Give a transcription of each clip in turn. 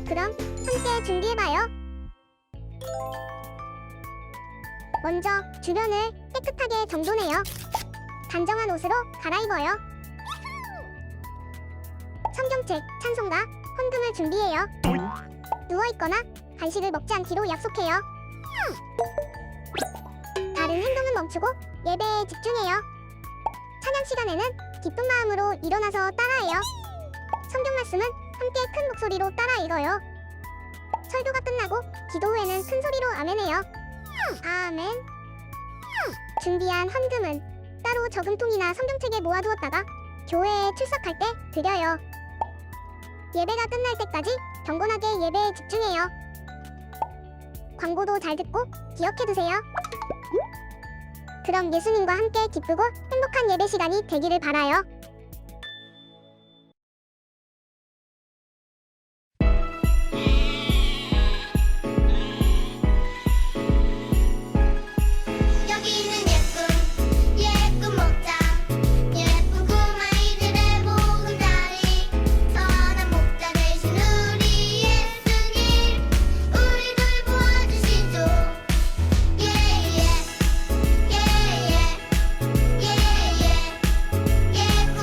그럼 함께 준비해봐요. 먼저 주변을 깨끗하게 정돈해요. 단정한 옷으로 갈아입어요. 성경책, 찬송가, 헌금을 준비해요. 누워있거나 간식을 먹지 않기로 약속해요. 다른 행동은 멈추고 예배에 집중해요. 찬양 시간에는 기쁜 마음으로 일어나서 따라해요. 성경 말씀은 함께 큰 목소리로 따라 읽어요. 설교가 끝나고 기도 후에는 큰 소리로 아멘해요. 아멘. 준비한 헌금은 따로 저금통이나 성경책에 모아두었다가 교회에 출석할 때 드려요. 예배가 끝날 때까지 경건하게 예배에 집중해요. 광고도 잘 듣고 기억해두세요. 그럼 예수님과 함께 기쁘고 행복한 예배 시간이 되기를 바라요. 여기는 예쁜 목장, 예쁜 꼬마이들의 보금자리, 선한 목자 되신 우리 예수님, 우리를 보아주시죠. 예예 예예 예예 예쁜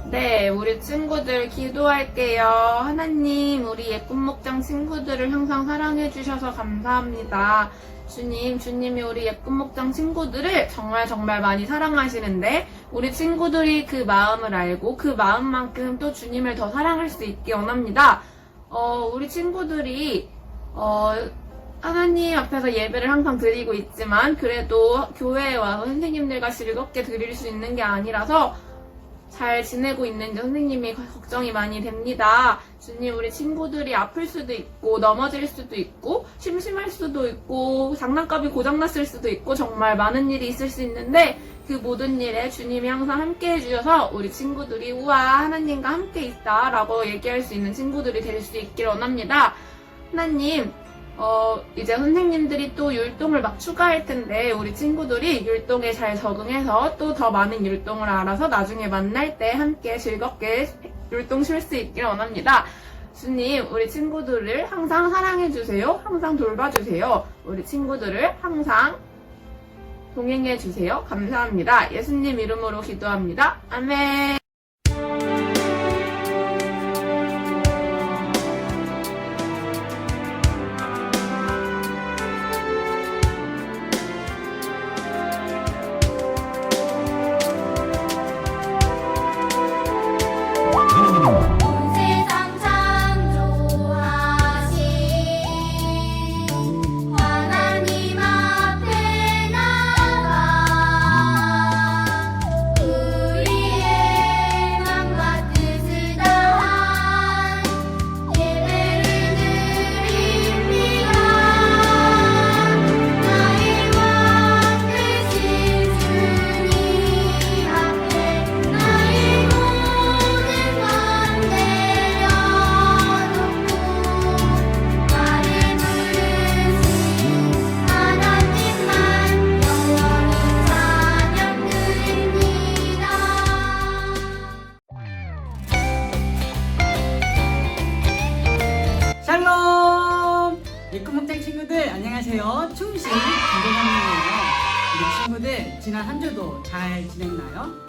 네, 우리 친구들 기도할게요. 하나님, 우리 예쁜 목장 친구들을 항상 사랑해주셔서 감사합니다. 주님이 우리 예쁜 목장 친구들을 정말 정말 많이 사랑하시는데, 우리 친구들이 그 마음을 알고 그 마음만큼 또 주님을 더 사랑할 수 있게 원합니다. 우리 친구들이, 하나님 앞에서 예배를 항상 드리고 있지만, 그래도 교회에 와서 선생님들과 즐겁게 드릴 수 있는 게 아니라서, 잘 지내고 있는지 선생님이 걱정이 많이 됩니다. 주님, 우리 친구들이 아플 수도 있고 넘어질 수도 있고 심심할 수도 있고 장난감이 고장났을 수도 있고 정말 많은 일이 있을 수 있는데 그 모든 일에 주님이 항상 함께 해주셔서 우리 친구들이 우와 하나님과 함께 있다 라고 얘기할 수 있는 친구들이 될 수 있길 원합니다. 하나님, 이제 선생님들이 또 율동을 막 추가할 텐데 우리 친구들이 율동에 잘 적응해서 또 더 많은 율동을 알아서 나중에 만날 때 함께 즐겁게 율동 쉴 수 있길 원합니다. 주님, 우리 친구들을 항상 사랑해주세요. 항상 돌봐주세요. 우리 친구들을 항상 동행해주세요. 감사합니다. 예수님 이름으로 기도합니다. 아멘. 온 세상 창조하신 하나님 앞에 나가 우리의 맘과 뜻을 다한 예배를 드립니다. 나의 왕 되신 주님 앞에 나의 모든 것 내려놓고 나를 부르신 하나님만 영원히 찬양드립니다. 샬롬! 예쁜 목장 친구들 안녕하세요. 충신 김대감이에요. 우리 친구들 지난 한 주도 잘 지냈나요?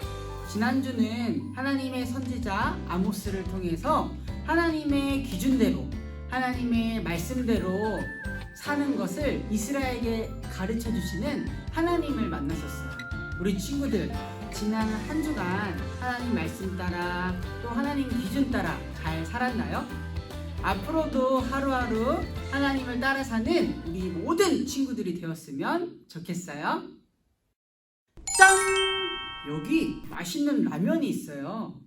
지난주는 하나님의 선지자 아모스를 통해서 하나님의 기준대로 하나님의 말씀대로 사는 것을 이스라엘에게 가르쳐 주시는 하나님을 만났었어요. 우리 친구들 지난 한 주간 하나님 말씀 따라 또 하나님 기준 따라 잘 살았나요? 앞으로도 하루하루 하나님을 따라 사는 우리 모든 친구들이 되었으면 좋겠어요. 짠! 여기 맛있는 라면이 있어요.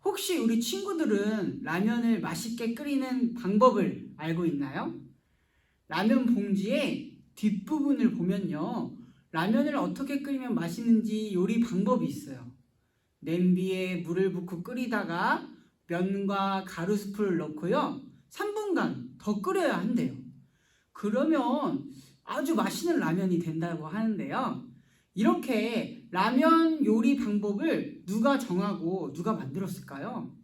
혹시 우리 친구들은 라면을 맛있게 끓이는 방법을 알고 있나요? 라면 봉지의 뒷부분을 보면요. 라면을 어떻게 끓이면 맛있는지 요리 방법이 있어요. 냄비에 물을 붓고 끓이다가 면과 가루스프를 넣고요. 3분간 더 끓여야 한대요. 그러면 아주 맛있는 라면이 된다고 하는데요. 이렇게 라면 요리 방법을 누가 정하고 누가 만들었을까요?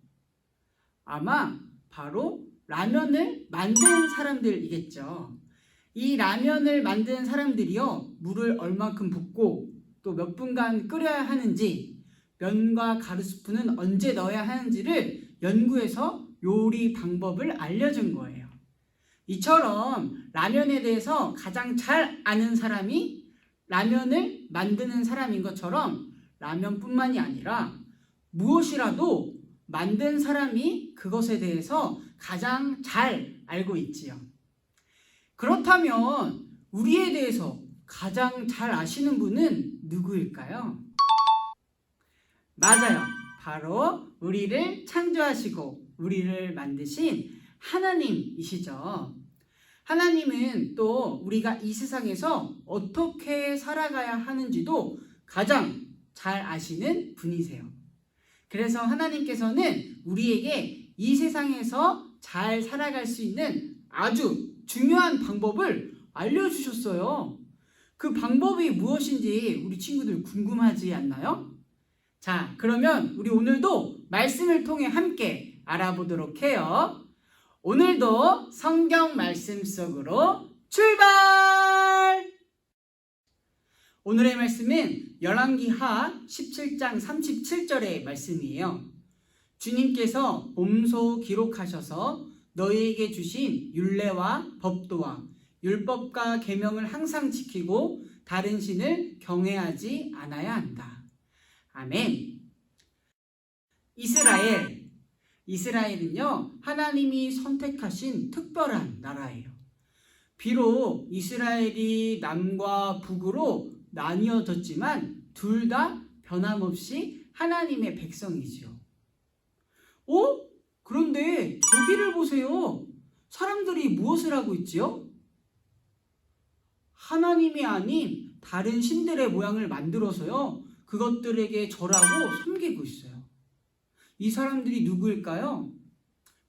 아마 바로 라면을 만든 사람들이겠죠. 이 라면을 만든 사람들이요. 물을 얼마큼 붓고 또 몇 분간 끓여야 하는지 면과 가루스프는 언제 넣어야 하는지를 연구해서 요리 방법을 알려준 거예요. 이처럼 라면에 대해서 가장 잘 아는 사람이 라면을 만드는 사람인 것처럼 라면뿐만이 아니라 무엇이라도 만든 사람이 그것에 대해서 가장 잘 알고 있지요. 그렇다면 우리에 대해서 가장 잘 아시는 분은 누구일까요? 맞아요. 바로 우리를 창조하시고 우리를 만드신 하나님이시죠. 하나님은 또 우리가 이 세상에서 어떻게 살아가야 하는지도 가장 잘 아시는 분이세요. 그래서 하나님께서는 우리에게 이 세상에서 잘 살아갈 수 있는 아주 중요한 방법을 알려주셨어요. 그 방법이 무엇인지 우리 친구들 궁금하지 않나요? 자, 그러면 우리 오늘도 말씀을 통해 함께 알아보도록 해요. 오늘도 성경 말씀 속으로 출발! 오늘의 말씀은 열왕기하 17장 37절의 말씀이에요. 주님께서 몸소 기록하셔서 너희에게 주신 율례와 법도와 율법과 계명을 항상 지키고 다른 신을 경외하지 않아야 한다. 아멘. 이스라엘은요, 하나님이 선택하신 특별한 나라예요. 비록 이스라엘이 남과 북으로 나뉘어졌지만 둘 다 변함없이 하나님의 백성이지요. 그런데 저기를 보세요. 사람들이 무엇을 하고 있지요? 하나님이 아닌 다른 신들의 모양을 만들어서요, 그것들에게 절하고 섬기고 있어요. 이 사람들이 누구일까요?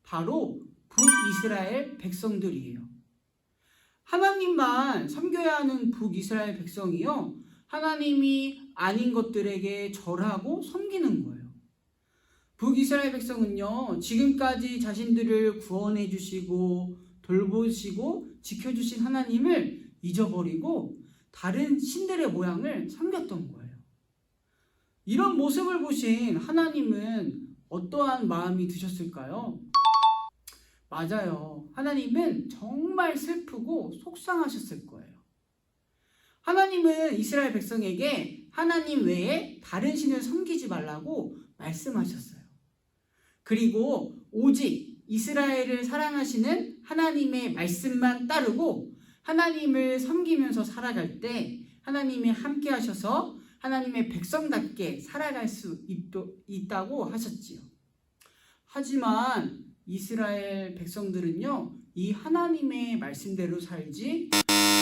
바로 북이스라엘 백성들이에요. 하나님만 섬겨야 하는 북이스라엘 백성이요, 하나님이 아닌 것들에게 절하고 섬기는 거예요. 북이스라엘 백성은요, 지금까지 자신들을 구원해 주시고 돌보시고 지켜주신 하나님을 잊어버리고 다른 신들의 모양을 섬겼던 거예요. 이런 모습을 보신 하나님은 어떠한 마음이 드셨을까요? 맞아요. 하나님은 정말 슬프고 속상하셨을 거예요. 하나님은 이스라엘 백성에게 하나님 외에 다른 신을 섬기지 말라고 말씀하셨어요. 그리고 오직 이스라엘을 사랑하시는 하나님의 말씀만 따르고 하나님을 섬기면서 살아갈 때 하나님이 함께 하셔서 하나님의 백성답게 살아갈 수 있다고 하셨지요. 하지만 이스라엘 백성들은요, 이 하나님의 말씀대로 살지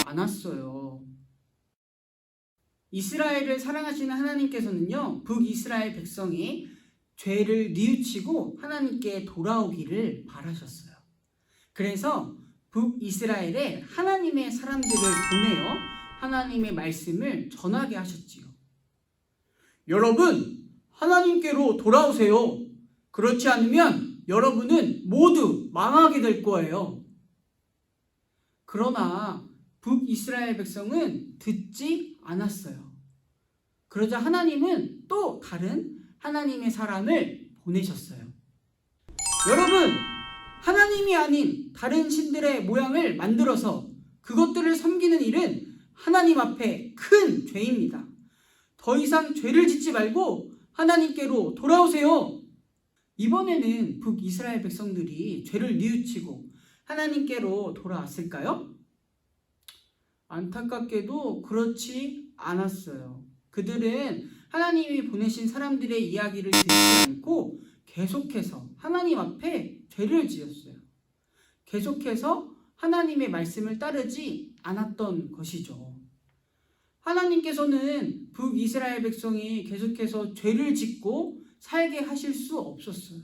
않았어요. 이스라엘을 사랑하시는 하나님께서는요, 북이스라엘 백성이 죄를 뉘우치고 하나님께 돌아오기를 바라셨어요. 그래서 북이스라엘에 하나님의 사람들을 보내어 하나님의 말씀을 전하게 하셨지요. 여러분, 하나님께로 돌아오세요. 그렇지 않으면 여러분은 모두 망하게 될 거예요. 그러나 북이스라엘 백성은 듣지 않았어요. 그러자 하나님은 또 다른 하나님의 사람을 보내셨어요. 여러분, 하나님이 아닌 다른 신들의 모양을 만들어서 그것들을 섬기는 일은 하나님 앞에 큰 죄입니다. 더 이상 죄를 짓지 말고 하나님께로 돌아오세요. 이번에는 북이스라엘 백성들이 죄를 뉘우치고 하나님께로 돌아왔을까요? 안타깝게도 그렇지 않았어요. 그들은 하나님이 보내신 사람들의 이야기를 듣지 않고 계속해서 하나님 앞에 죄를 지었어요. 계속해서 하나님의 말씀을 따르지 않았던 것이죠. 하나님께서는 북이스라엘 백성이 계속해서 죄를 짓고 살게 하실 수 없었어요.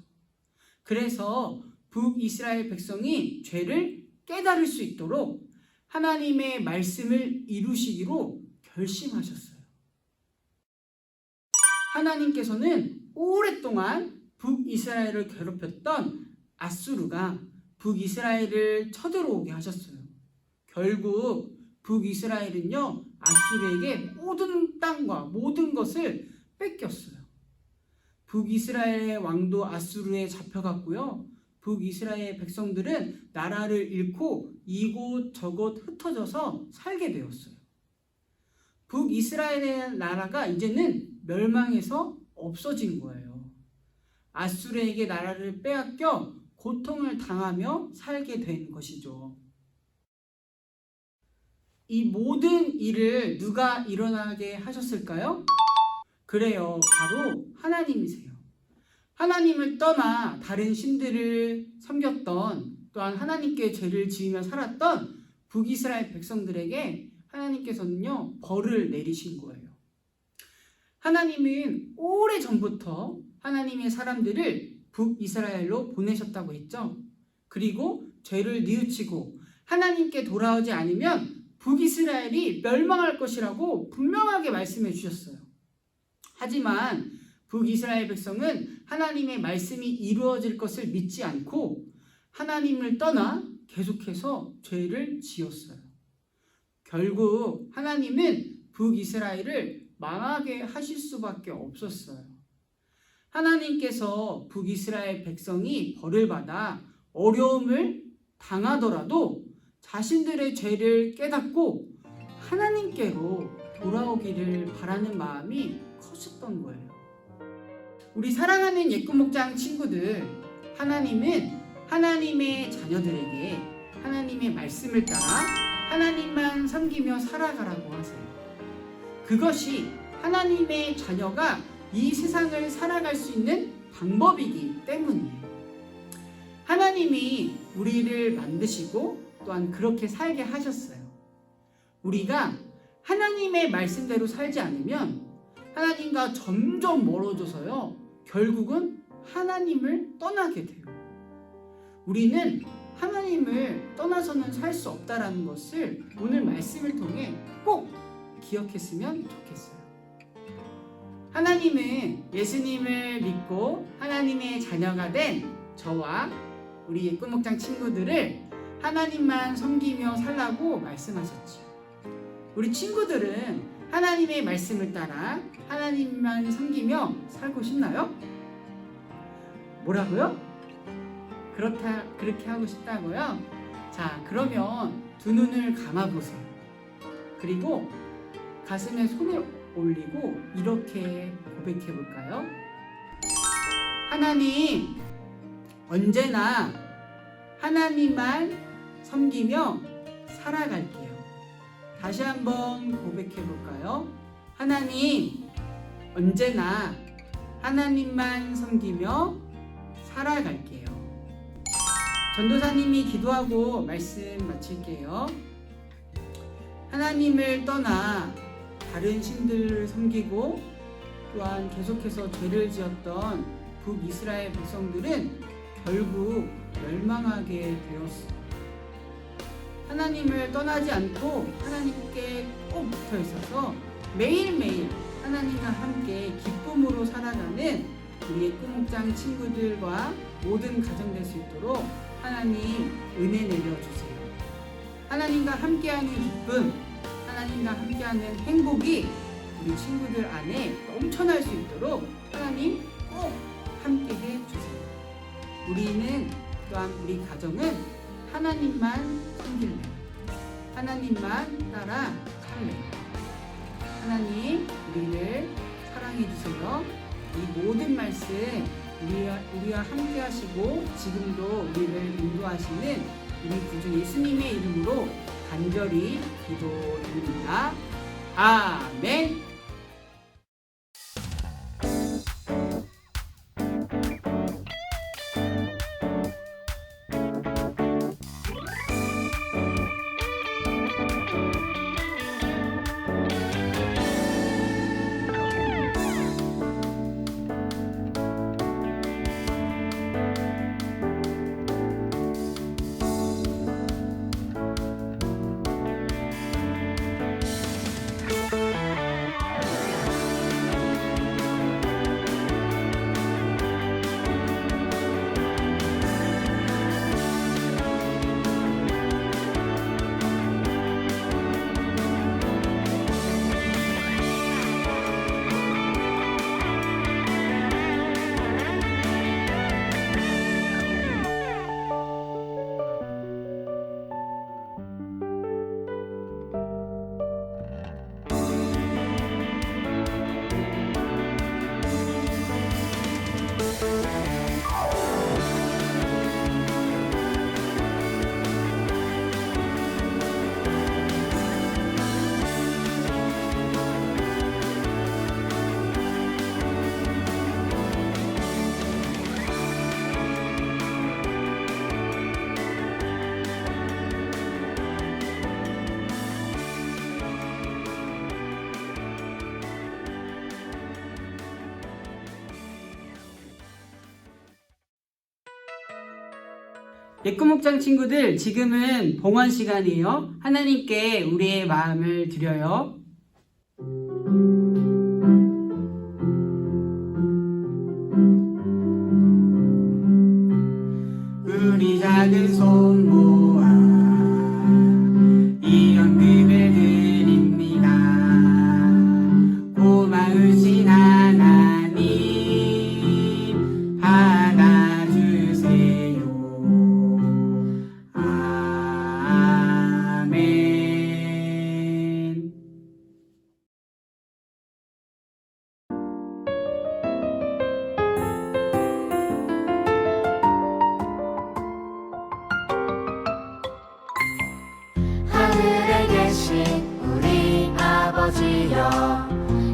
그래서 북이스라엘 백성이 죄를 깨달을 수 있도록 하나님의 말씀을 이루시기로 결심하셨어요. 하나님께서는 오랫동안 북이스라엘을 괴롭혔던 아수르가 북이스라엘을 쳐들어오게 하셨어요. 결국 북이스라엘은요, 아수르에게 모든 땅과 모든 것을 뺏겼어요. 북이스라엘의 왕도 아수르에 잡혀갔고요. 북이스라엘 백성들은 나라를 잃고 이곳저곳 흩어져서 살게 되었어요. 북이스라엘의 나라가 이제는 멸망해서 없어진 거예요. 아수르에게 나라를 빼앗겨 고통을 당하며 살게 된 것이죠. 이 모든 일을 누가 일어나게 하셨을까요? 그래요, 바로 하나님이세요. 하나님을 떠나 다른 신들을 섬겼던, 또한 하나님께 죄를 지으며 살았던 북이스라엘 백성들에게 하나님께서는요, 벌을 내리신 거예요. 하나님은 오래전부터 하나님의 사람들을 북이스라엘로 보내셨다고 했죠. 그리고 죄를 뉘우치고 하나님께 돌아오지 않으면 북이스라엘이 멸망할 것이라고 분명하게 말씀해 주셨어요. 하지만 북이스라엘 백성은 하나님의 말씀이 이루어질 것을 믿지 않고 하나님을 떠나 계속해서 죄를 지었어요. 결국 하나님은 북이스라엘을 망하게 하실 수밖에 없었어요. 하나님께서 북이스라엘 백성이 벌을 받아 어려움을 당하더라도 자신들의 죄를 깨닫고 하나님께로 돌아오기를 바라는 마음이 커졌던 거예요. 우리 사랑하는 예꿈목장 친구들, 하나님은 하나님의 자녀들에게 하나님의 말씀을 따라 하나님만 섬기며 살아가라고 하세요. 그것이 하나님의 자녀가 이 세상을 살아갈 수 있는 방법이기 때문이에요. 하나님이 우리를 만드시고 또한 그렇게 살게 하셨어요. 우리가 하나님의 말씀대로 살지 않으면 하나님과 점점 멀어져서요, 결국은 하나님을 떠나게 돼요. 우리는 하나님을 떠나서는 살 수 없다라는 것을 오늘 말씀을 통해 꼭 기억했으면 좋겠어요. 하나님은 예수님을 믿고 하나님의 자녀가 된 저와 우리 예꿈목장 친구들을 하나님만 섬기며 살라고 말씀하셨죠. 우리 친구들은 하나님의 말씀을 따라 하나님만 섬기며 살고 싶나요? 뭐라고요? 그렇게 하고 싶다고요? 자, 그러면 두 눈을 감아보세요. 그리고 가슴에 손을 올리고 이렇게 고백해 볼까요? 하나님, 언제나 하나님만 섬기며 살아갈게요. 다시 한번 고백해 볼까요? 하나님, 언제나 하나님만 섬기며 살아갈게요. 전도사님이 기도하고 말씀 마칠게요. 하나님을 떠나 다른 신들을 섬기고 또한 계속해서 죄를 지었던 북이스라엘 백성들은 결국 멸망하게 되었어요. 하나님을 떠나지 않고 하나님께 꼭 붙어 있어서 매일매일 하나님과 함께 기쁨으로 살아가는 우리 예꿈목장 친구들과 모든 가정 될 수 있도록 하나님 은혜 내려주세요. 하나님과 함께하는 기쁨, 하나님과 함께하는 행복이 우리 친구들 안에 넘쳐날 수 있도록 하나님 꼭 함께 해주세요. 우리는 또한 우리 가정은 하나님만 섬길래요. 하나님만 따라 살래요. 하나님, 우리를 사랑해 주세요. 이 모든 말씀 우리와 함께 하시고 지금도 우리를 인도하시는 우리 구주 예수님의 이름으로 간절히 기도드립니다. 아멘. 예꿈목장 친구들, 지금은 봉헌 시간이에요. 하나님께 우리의 마음을 드려요. 우리 작은 손 모아 이 연금을 드립니다. 고마우신 하나님, 되신 우리 아버지여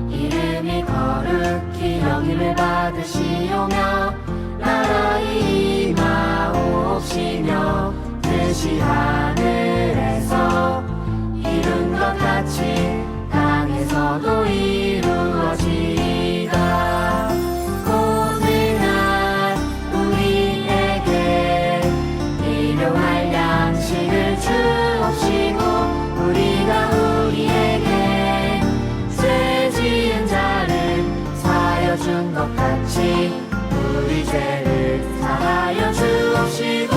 이름이 거룩히 여김을 받으시오며 나라의 임하옵시며 뜻이 하늘에서 이룬 것 같이 땅에서도 이루어지이다. 오늘날 우리에게 일용할 양식을 주옵시고 우리가 우리에게 죄 지은 자를 사하여 준 것 같이 우리 죄를 사하여 주옵시고